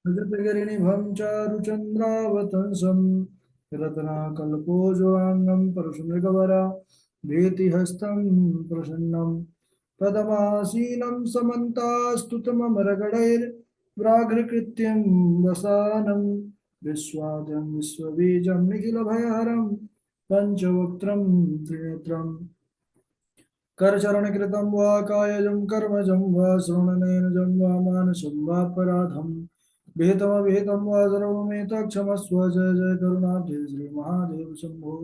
जगद्गिरिनिभं चारुचन्द्रावतंसं रत्नाकल्पोज्ज्वलाङ्गं परशुमृगवरा भीतिहस्तं प्रसन्नं पदमासीनं समन्तास्तुतममरगणैर्व्राघ्रकृत्यं वसानं विश्वाद्यं विश्वबीजं निखिलभयहरं पञ्चवक्त्रं त्रिनेत्रम् करचरणकृतं वा कायजं कर्मजं वा श्रवणनयनजं वा मानसं वापराधं विहितमविहितं वा सर्वमेतत्क्षमस्व जय जय करुणाब्धे श्रीमहादेव शम्भो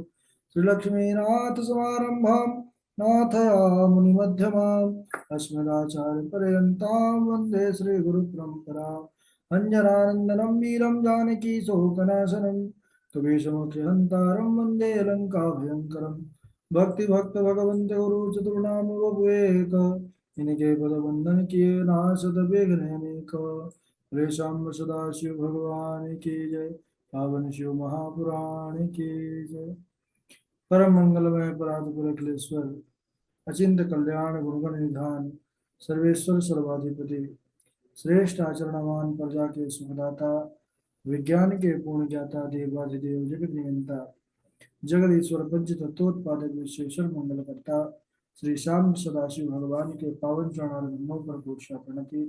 श्रीलक्ष्मीनाथसमारम्भां नाथयामुनिमध्यमाम् अस्मदाचार्यपर्यन्तां वन्दे श्रीगुरुपरम्पराम् अञ्जनानन्दनं वीरं जानकी शोकनाशनं कवीशमुख्यहन्तारं वन्दे लङ्काभयङ्करम् भक्ति भक्त भगवंत गुरु चतुर्नाम एक इनके पद बंधन किए नासद विघ्न अनेक रेशम सदा शिव भगवान की जय। पावन शिव महापुराण की जय। परम मंगलमय परात्पर अखिलेश्वर अचिंत कल्याण गुणगण निधान सर्वेश्वर सर्वाधिपति श्रेष्ठ आचरणवान प्रजा के सुखदाता विज्ञान के पूर्ण ज्ञाता देवाधिदेव जगत नियंता जगदीश्वर पंच तत्वोत्पादक विश्वेश्वर मंगल करता श्री श्याम सदाशिव भगवान के पावन चरणारविंदों पर पूजा प्रणति।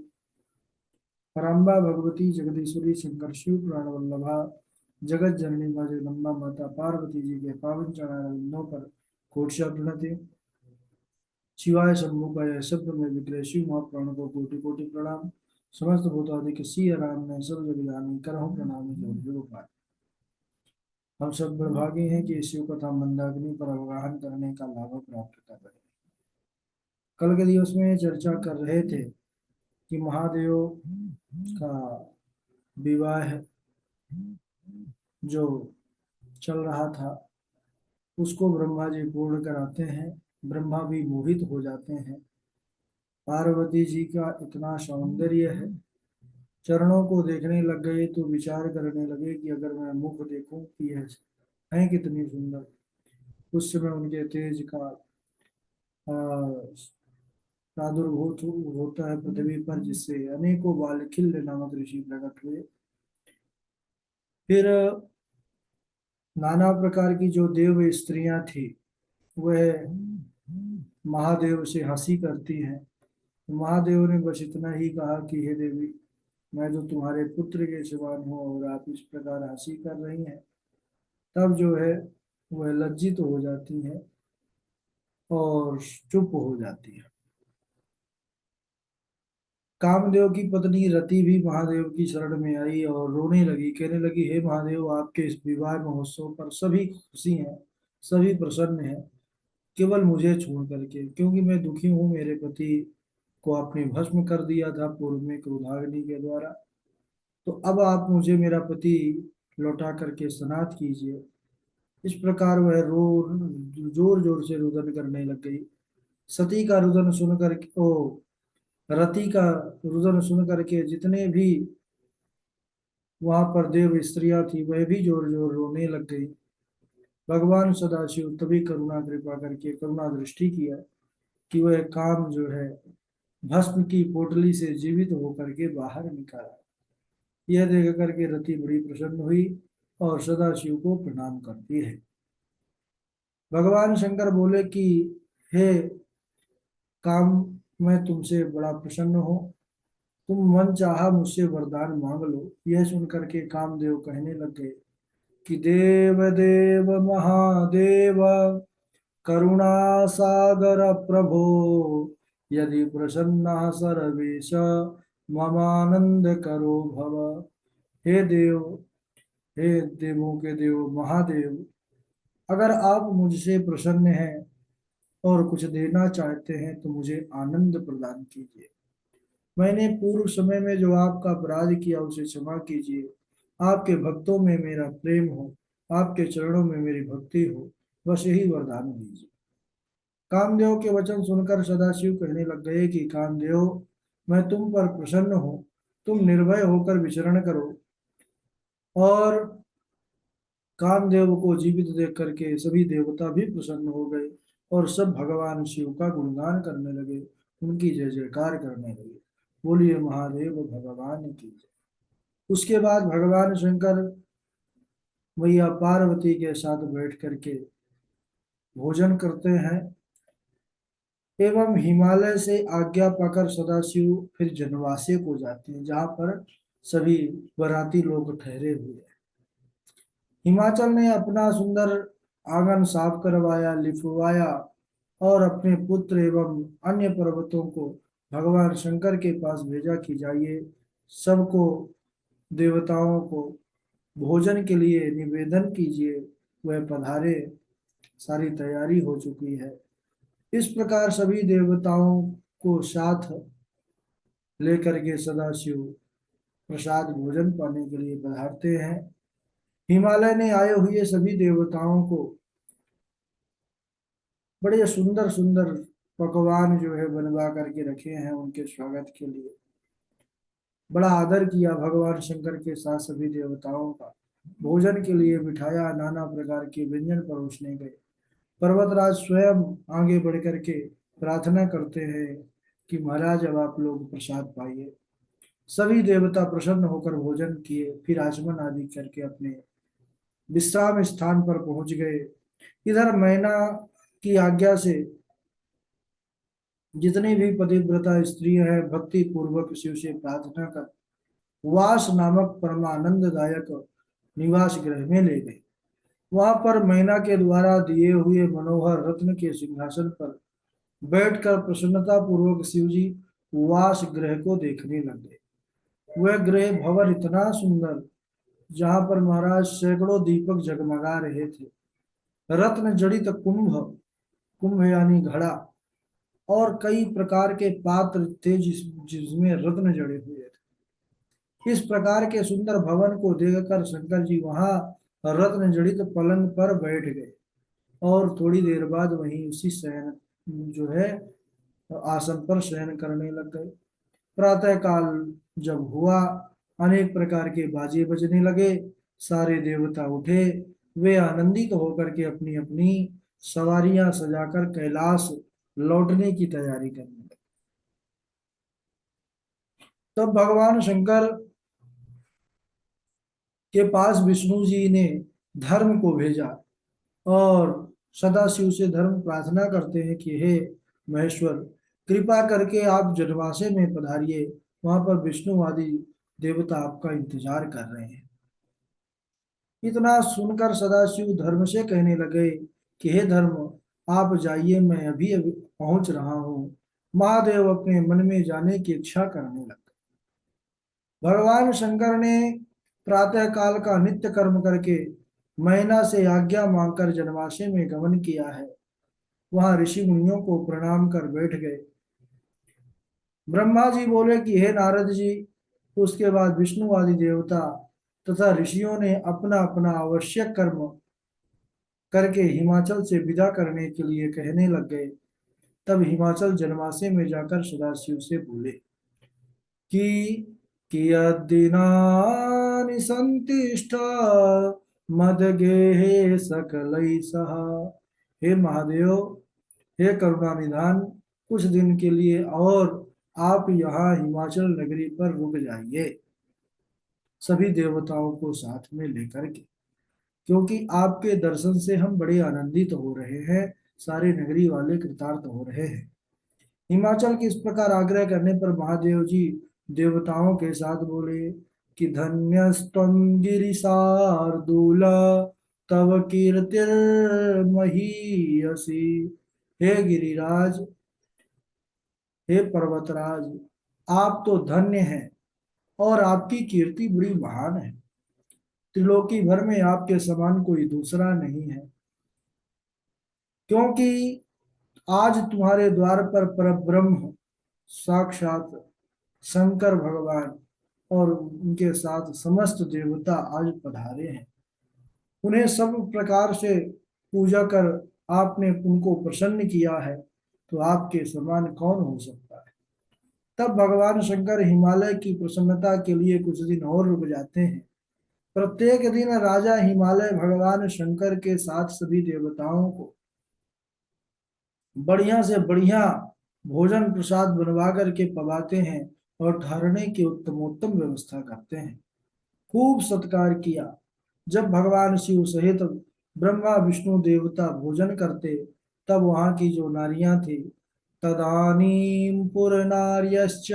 पराम्बा भगवती जगदीश्वरी शंकर शिव पुराण वल्लभा जगत जननी माँ जगदम्बा माता पार्वती जी के पावन चरणारविंदों पर कोटिशा प्रणति। शिवाय शंभुकाय शब्द में विग्रह शिव महाप्राण को कोटि कोटि प्रणाम। समस्त भूतादिक सिया राम में सब जगदानी करहु प्रणाम जोड़ पाए। हम सब बड़भागी हैं कि शिव कथा मंदाग्नि पर अवगाहन करने का लाभ प्राप्त कर रहे हैं। कल के दिवस में चर्चा कर रहे थे कि महादेव का विवाह जो चल रहा था उसको ब्रह्मा जी पूर्ण कराते हैं। ब्रह्मा भी मोहित हो जाते हैं। पार्वती जी का इतना सौंदर्य है, चरणों को देखने लग गए तो विचार करने लगे कि अगर मैं मुख देखूं कि यह है कितनी सुंदर। उस समय उनके तेज का प्रादुर्भूत होता है पृथ्वी पर, जिससे अनेकों बालखिल्य नामक ऋषि प्रकट हुए। फिर नाना प्रकार की जो देव स्त्रियां थी वह महादेव से हंसी करती हैं। तो महादेव ने बस इतना ही कहा कि हे देवी, मैं तो तुम्हारे पुत्र के समान हूँ और आप इस प्रकार हंसी कर रही हैं। तब जो है वह लज्जित हो जाती है और चुप हो जाती है। कामदेव की पत्नी रति भी महादेव की शरण में आई और रोने लगी, कहने लगी, हे महादेव, आपके इस विवाह महोत्सव पर सभी खुशी हैं, सभी प्रसन्न हैं, केवल मुझे छोड़ करके, क्योंकि मैं दुखी हूँ। मेरे पति को आपने भस्म कर दिया था पूर्व में क्रोधाग्नि के द्वारा, तो अब आप मुझे मेरा पति लौटा करके सनाथ कीजिए। इस प्रकार वह रो जोर जोर से रुदन करने लग गई। सती का रुदन सुन करके रति का रुदन सुन करके जितने भी वहां पर देव स्त्रियां थी वह भी जोर जोर रोने लग गई। भगवान सदाशिव तभी करुणा कृपा करके करुणा दृष्टि किया कि वह काम जो है भस्म की पोटली से जीवित होकर के बाहर निकाला। यह देख करके रति बड़ी प्रसन्न हुई और सदाशिव को प्रणाम करती है। भगवान शंकर बोले कि हे काम, मैं तुमसे बड़ा प्रसन्न हूँ, तुम मन चाहा मुझसे वरदान मांग लो। यह सुनकर के कामदेव कहने लग गए कि देव देव महादेव करुणा सागर प्रभो यदि प्रसन्न सर्वेश ममानंद करो भव। हे देव, हे देवों के देव महादेव, अगर आप मुझसे प्रसन्न हैं और कुछ देना चाहते हैं तो मुझे आनंद प्रदान कीजिए। मैंने पूर्व समय में जो आपका अपराध किया उसे क्षमा कीजिए। आपके भक्तों में मेरा प्रेम हो, आपके चरणों में मेरी भक्ति हो, बस यही वरदान दीजिए। कामदेव के वचन सुनकर सदाशिव कहने लग गए कि कामदेव, मैं तुम पर प्रसन्न हूँ, तुम निर्भय होकर विचरण करो। और कामदेव को जीवित देख करके सभी देवता भी प्रसन्न हो गए और सब भगवान शिव का गुणगान करने लगे, उनकी जय जयकार करने लगे। बोलिए महादेव भगवान की जय। उसके बाद भगवान शंकर मैया पार्वती के साथ बैठ करके भोजन करते हैं एवं हिमालय से आज्ञा पाकर सदाशिव फिर जनवासे को जाते हैं, जहां पर सभी बाराती लोग ठहरे हुए हैं। हिमाचल ने अपना सुंदर आंगन साफ करवाया, लिपवाया और अपने पुत्र एवं अन्य पर्वतों को भगवान शंकर के पास भेजा कि जाइए, सबको, देवताओं को भोजन के लिए निवेदन कीजिए, वह पधारे, सारी तैयारी हो चुकी है। इस प्रकार सभी देवताओं को साथ लेकर के सदाशिव प्रसाद भोजन पाने के लिए पधारते हैं। हिमालय ने आए हुए सभी देवताओं को बड़े सुंदर सुंदर पकवान जो है बनवा करके रखे हैं उनके स्वागत के लिए। बड़ा आदर किया भगवान शंकर के साथ सभी देवताओं का। भोजन के लिए बिठाया, नाना प्रकार के व्यंजन परोसने गए। पर्वतराज स्वयं आगे बढ़ करके प्रार्थना करते हैं कि महाराज अब आप लोग प्रसाद पाइए। सभी देवता प्रसन्न होकर भोजन किए, फिर आचमन आदि करके अपने विश्राम स्थान पर पहुंच गए। इधर मैना की आज्ञा से जितनी भी पतिव्रता स्त्रियां हैं भक्ति पूर्वक शिव से प्रार्थना कर वास नामक परमानंददायक निवास गृह में ले गए। वहां पर मैना के द्वारा दिए हुए मनोहर रत्न के सिंहासन पर बैठकर प्रसन्नता पूर्वक शिव जी वास गृह को देखने लगे। वह गृह भवन इतना सुंदर, जहां पर महाराज सैकड़ों दीपक जगमगा रहे थे। रत्न जड़ित कुंभ, कुंभ यानी घड़ा, और कई प्रकार के पात्र थे जिसमें रत्न जड़े हुए थे। इस प्रकार के सुंदर भवन को देखकर शंकर जी वहां रत्न जड़ित पलंग पर बैठ गए और थोड़ी देर बाद वहीं उसी शयन जो है आसन पर शयन करने लग गए। प्रातः काल जब हुआ, अनेक प्रकार के बाजे बजने लगे, सारे देवता उठे। वे आनंदित होकर के अपनी अपनी सवारियां सजाकर कैलाश लौटने की तैयारी करने लगे। तब भगवान शंकर के पास विष्णु जी ने धर्म को भेजा और सदाशिव से धर्म प्रार्थना करते हैं कि हे महेश्वर, कृपा करके आप जनवासे में पधारिए, वहां पर विष्णु आदि देवता आपका इंतजार कर रहे हैं। इतना सुनकर सदाशिव धर्म से कहने लगे कि हे धर्म, आप जाइए, मैं अभी अभी पहुंच रहा हूँ। महादेव अपने मन में जाने की इच्छा करने लगे। भगवान शंकर ने प्रातः काल का नित्य कर्म करके मैना से आज्ञा मांगकर जनवासे में गमन किया है। वहां ऋषि मुनियों को प्रणाम कर बैठ गए। ब्रह्मा जी बोले कि हे नारद जी। उसके बाद विष्णु आदि देवता तथा ऋषियों ने अपना अपना आवश्यक कर्म करके हिमाचल से विदा करने के लिए कहने लग गए। तब हिमाचल जनवासे में जाकर सदाशिव से बोले कि कियद्दिनानि सन्तिष्ठ मदगेहे सकलै सह। हे महादेव, हे करुणा निधान, कुछ दिन के लिए और आप यहाँ हिमाचल नगरी पर रुक जाइए, सभी देवताओं को साथ में लेकर के, क्योंकि आपके दर्शन से हम बड़े आनंदित हो रहे हैं, सारे नगरी वाले कृतार्थ हो रहे हैं। हिमाचल के इस प्रकार आग्रह करने पर महादेव जी देवताओं के साथ बोले कि धन्यस्त्वं गिरिशार्दूल तव कीर्तिर्महीयसी। हे गिरिराज, हे पर्वतराज, आप तो धन्य हैं और आपकी कीर्ति बड़ी महान है। त्रिलोकी भर में आपके समान कोई दूसरा नहीं है, क्योंकि आज तुम्हारे द्वार पर परब्रह्म साक्षात शंकर भगवान और उनके साथ समस्त देवता आज पधारे हैं। उन्हें सब प्रकार से पूजा कर आपने उनको प्रसन्न किया है, तो आपके समान कौन हो सकता है। तब भगवान शंकर हिमालय की प्रसन्नता के लिए कुछ दिन और रुक जाते हैं। प्रत्येक दिन राजा हिमालय भगवान शंकर के साथ सभी देवताओं को बढ़िया से बढ़िया भोजन प्रसाद बनवा करके पवाते हैं और ठहरने की उत्तमोत्तम व्यवस्था करते हैं। खूब सत्कार किया। जब भगवान शिव सहित ब्रह्मा विष्णु देवता भोजन करते, तब वहां की जो नारियां थी, तदानीं पुरनार्यश्च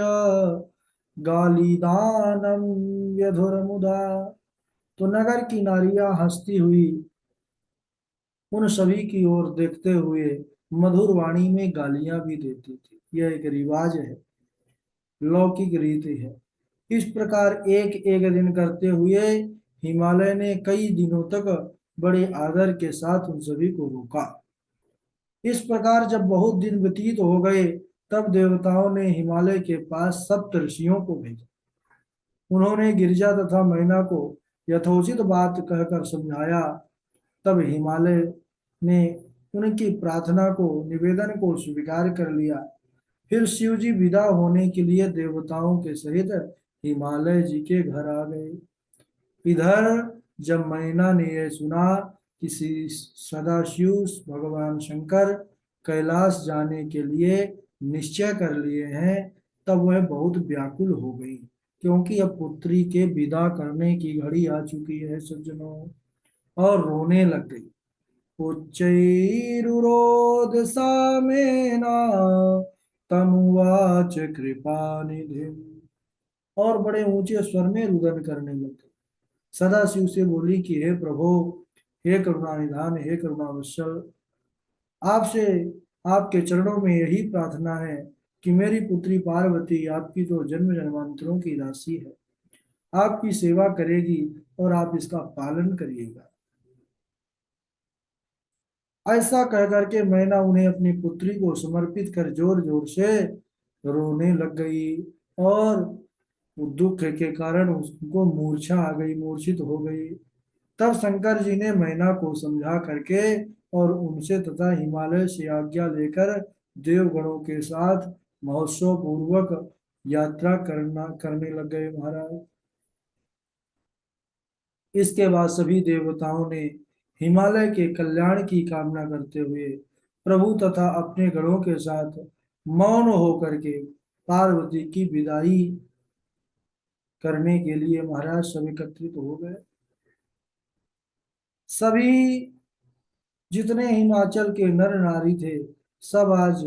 गालिदानम व्यधुरमुदा, तो नगर की नारियां हंसती हुई उन सभी की ओर देखते हुए मधुर वाणी में गालियां भी देती थी। यह एक रिवाज है, लौकिक रीति है। इस प्रकार एक एक दिन करते हुए हिमालय ने कई दिनों तक बड़े आदर के साथ उन सभी को रोका। इस प्रकार जब बहुत दिन व्यतीत हो गए, तब देवताओं ने हिमालय के पास सप्त ऋषियों को भेजा। उन्होंने गिरिजा तथा मैना को यथोचित बात कहकर समझाया। तब हिमालय ने उनकी प्रार्थना को, निवेदन को स्वीकार कर लिया। फिर शिव जी विदा होने के लिए देवताओं के सहित हिमालय जी के घर आ गए। इधर जब मैना ने यह सुना कि सदाशिव भगवान शंकर कैलाश जाने के लिए निश्चय कर लिए हैं, तब वह बहुत व्याकुल हो गई, क्योंकि अब पुत्री के विदा करने की घड़ी आ चुकी है सज्जनों, और रोने लग गई। उच्चैरुरोद सामेना तमुवाच कृपा निधि, और बड़े ऊंचे स्वर में रुदन करने लगे। सदा शिव से बोली कि हे प्रभु, हे करुणा निधान, हे करुणा वत्सल, आपसे, आपके चरणों में यही प्रार्थना है कि मेरी पुत्री पार्वती, आपकी तो जन्म जन्मांतरों की राशि है, आपकी सेवा करेगी और आप इसका पालन करिएगा। ऐसा कह करके मैना उन्हें अपनी पुत्री को समर्पित कर जोर जोर से रोने लग गई, और वो दुख के कारण उसको मूर्छा आ गई, मूर्छित हो गई। तब शंकर जी ने मैना को समझा करके और उनसे तथा हिमालय से आज्ञा लेकर देवगणों के साथ महोत्सव पूर्वक यात्रा करने लग गए महाराज। इसके बाद सभी देवताओं ने हिमालय के कल्याण की कामना करते हुए प्रभु तथा अपने गणों के साथ मौन होकर के पार्वती की विदाई करने के लिए महाराज सब एकत्रित हो गए। सभी जितने हिमाचल के नर नारी थे, सब आज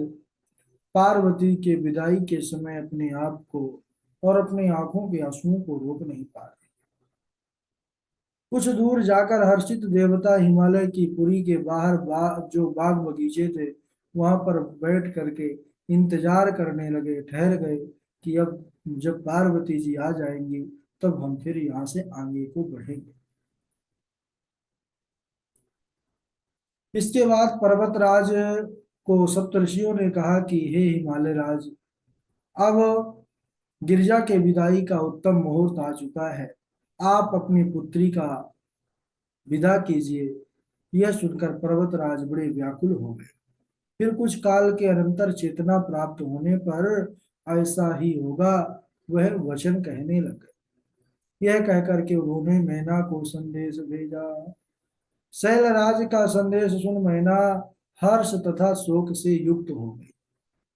पार्वती के विदाई के समय अपने आप को और अपने आंखों के आंसुओं को रोक नहीं पा रहे। कुछ दूर जाकर हर्षित देवता हिमालय की पुरी के बाहर जो बाग बगीचे थे, वहां पर बैठ करके इंतजार करने लगे, ठहर गए कि अब जब पार्वती जी आ जाएंगी, तब हम फिर यहाँ से आगे को बढ़ेंगे। इसके बाद पर्वतराज को सप्तऋषियों ने कहा कि हे हिमालय राज, अब गिरजा के विदाई का उत्तम मुहूर्त आ चुका है, आप अपनी पुत्री का विदा कीजिए। यह सुनकर पर्वतराज बड़े व्याकुल हो गए। फिर कुछ काल के अनंतर चेतना प्राप्त होने पर ऐसा ही होगा, वह वचन कहने लगे। यह कहकर के उन्होंने मैना को संदेश भेजा। शैलराज का संदेश सुन मैना हर्ष तथा शोक से युक्त हो गई।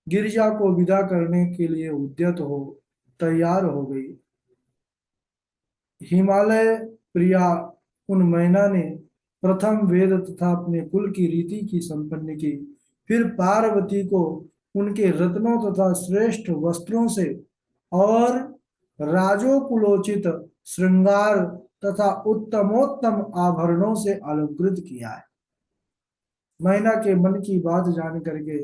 गिरिजा को विदा करने के लिए उद्यत हो तैयार हो गई। हिमालय प्रिया उन मैना ने प्रथम वेद तथा अपने कुल की रीति की संपन्न की। फिर पार्वती को उनके रत्नों तथा श्रेष्ठ वस्त्रों से और राजोकुलोचित श्रृंगार तथा उत्तमोत्तम आभरणों से अलंकृत किया है। मैना के मन की बात जान करके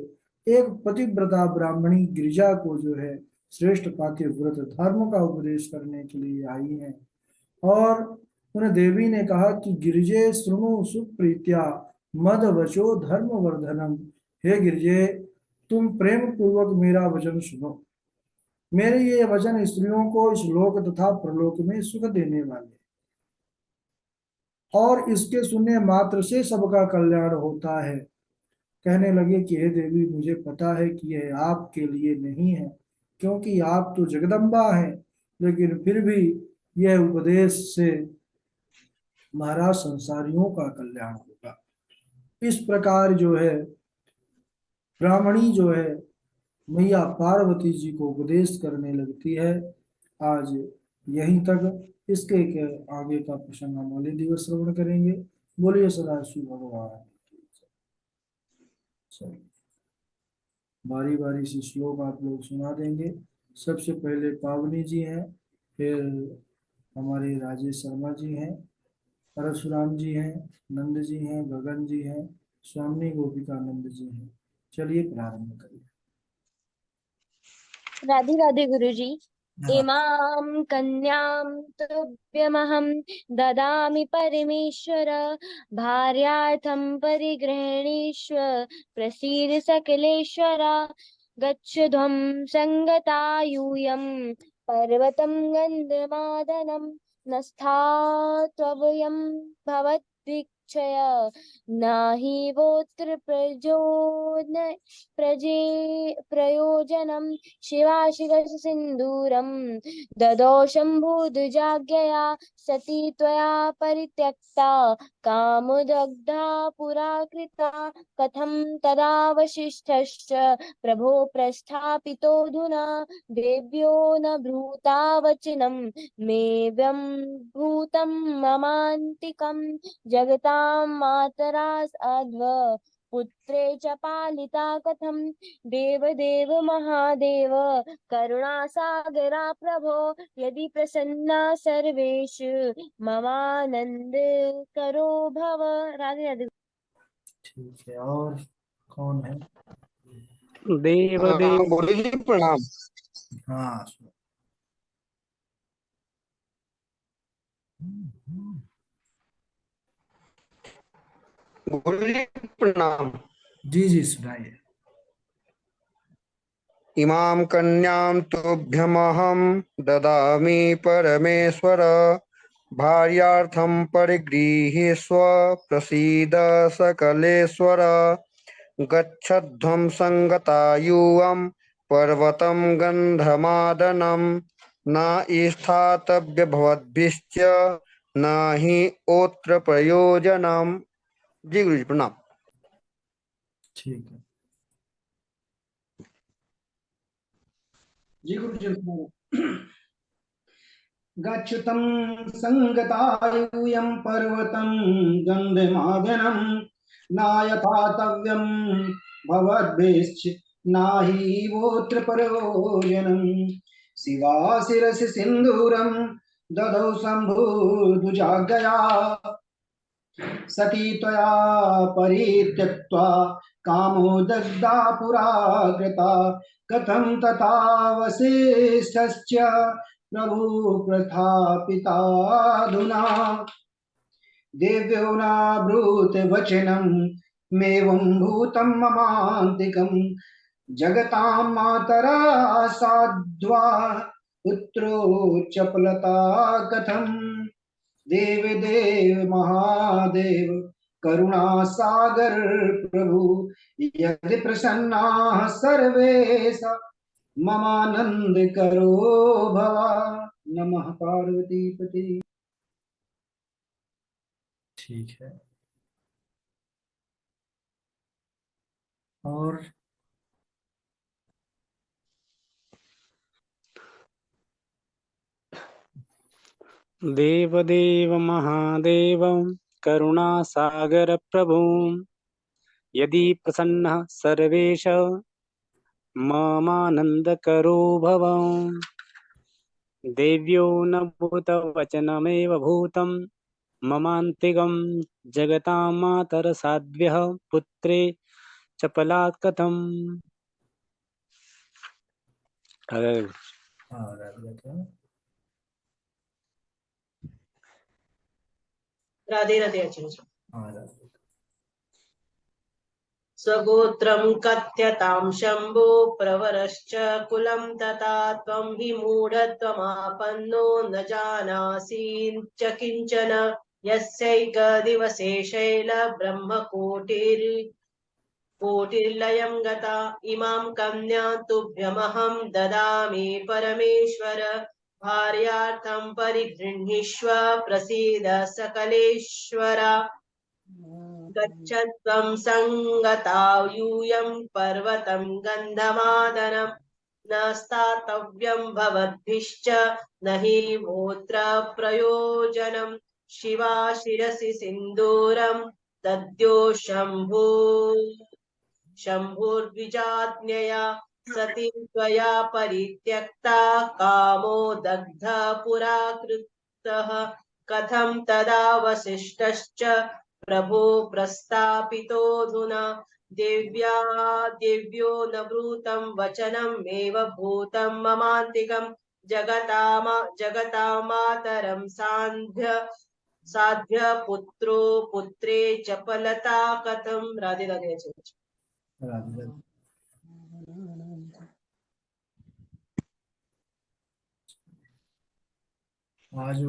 एक पतिव्रता ब्राह्मणी गिरिजा को जो है श्रेष्ठ पातिव्रत धर्म का उपदेश करने के लिए आई है, और उन देवी ने कहा कि गिरिजे श्रृणु सुप्रीत्या मद वचो धर्म वर्धनम। हे गिरिजे, तुम प्रेम पूर्वक मेरा वचन सुनो। मेरे ये वचन स्त्रियों को इस लोक तथा प्रलोक में सुख देने वाले, और इसके सुनने मात्र से सबका कल्याण होता है। कहने लगे कि हे देवी, मुझे पता है कि यह आपके लिए नहीं है, क्योंकि आप तो जगदम्बा हैं, लेकिन फिर भी यह उपदेश से महाराज संसारियों का कल्याण होगा। इस प्रकार जो है ब्राह्मणी जो है मैया पार्वती जी को उपदेश करने लगती है। आज यहीं तक, इसके के आगे का प्रसंग हम अगले दिवस श्रवण करेंगे। बोलिए सदाशिव भगवान की जय। चलिए, बारी बारी से श्लोक आप लोग सुना देंगे। सबसे पहले पावनी जी हैं, फिर हमारे राजेश शर्मा जी हैं, परशुराम जी हैं, नंद जी हैं, गगन जी हैं, स्वामी गोपिकानंद जी हैं। चलिए प्रारंभ करिए। राधे राधे गुरुजी। हाँ। इमां कन्यां तुभ्यमहं ददामि परमेश्वर, भार्यार्थं परिगृह्णीष्व प्रसीद सकलेश्वर। गच्छध्वं संगता यूयं पर्वतं गन्धमादनं, न स्थात्वयं भवद्भिक्षय नहि वोत्र प्रयोजनं। शिवाशिरसि सिन्दूरं ददौ शम्भुदुजाज्ञया, सती त्वया परित्यक्ता कामुदग्धा पुरा कृता। कथं तदावशिष्टश्च प्रभो प्रस्थापितोऽधुना, देव्यो न भ्रूता वचनं मे व्यं भूतं ममान्तिकं। जगतां मातरा अध्व पुत्रे च पालिता कथं, देवदेव महादेव करुणासागरा प्रभो। यदि प्रसन्ना सर्वेषु ममानंद करो भव। राधे राधे। ठीक है, और कौन है? देव देव गुरु जी प्रणाम। हाँ। गुरु जी प्रणाम। जी जी, सुनाइए। इमां कन्यां तुभ्यमहं ददामि परमेश्वर, भार्यार्थं परिगृहीष्व प्रसीद सकलेश्वर। गच्छध्वं संगता यूयं पर्वतं गन्धमादनं, न स्थातव्यभवद्भिश्च न हि ओत्र प्रयोजनम्। जी गुरु जी प्रणाम। ठीक है। जी गुरु जी। गच्छतं संगतायूयं पर्वतं गन्धमादनं, नायथातव्यं भवद्भिश्च नाही वोत्र प्रयोजनं। शिवाशिरसि सिन्दूरं ददौ शम्भुदुजाज्ञया, सती त्वया परित्यक्त्वा कामोदग्धा पुरा कृता। कथं तथावशिष्टश्च प्रभु प्रस्थापिताधुना, देव्यो नाब्रूत वचनं मेवं भूतं ममान्तिकं। जगतां मातरा साध्वा पुत्रो चपलता कथं, देव देव महादेव करुणा सागर प्रभु। यदि प्रसन्ना सर्वेश ममानंद करो भवा। नमः पार्वती पति। ठीक है, और देव देव महादेव करुणासागर प्रभु, यदि प्रसन्नः सर्वेश ममानंद करो भव। देव्यो न भूतवचनमेव भूतं ममान्तिकं। जगतां मातरसाध्व्यः पुत्रे चपलात् कथम्। हाँ, राधे राधे आचार्य। हाँ, स्वगोत्रं कथ्यतां शम्भो प्रवरश्च कुलं तथा, त्वं हि मूढत्वमापन्नो न जानासि च किञ्चन। यस्यैकदिवसे कोटिर्लयं गता, इमां कन्यां तुभ्यमहं ददामि परमेश्वर, भार्यार्थं परिगृह्णीष्व प्रसीद सकलेश्वर। गच्छत्वं सङ्गता यूयं पर्वतं गन्धमादनं न स्थातव्यं भवद्भिश्च न हि मोत्र प्रयोजनं शिवा शिरसि सिन्दूरं दद्यो शम्भुर्द्विजाज्ञया सती त्वया परित्यक्ता कामो दग्धः पुराकृतः कथं तदा वसिष्ठश्च प्रभो प्रस्तापितोऽधुना देव्यो न ब्रूतं वचनमेव भूतं ममान्तिकं जगता मातरं साध्य पुत्रो पुत्रे चपलता कथं राधे राधे राधे राधे। आज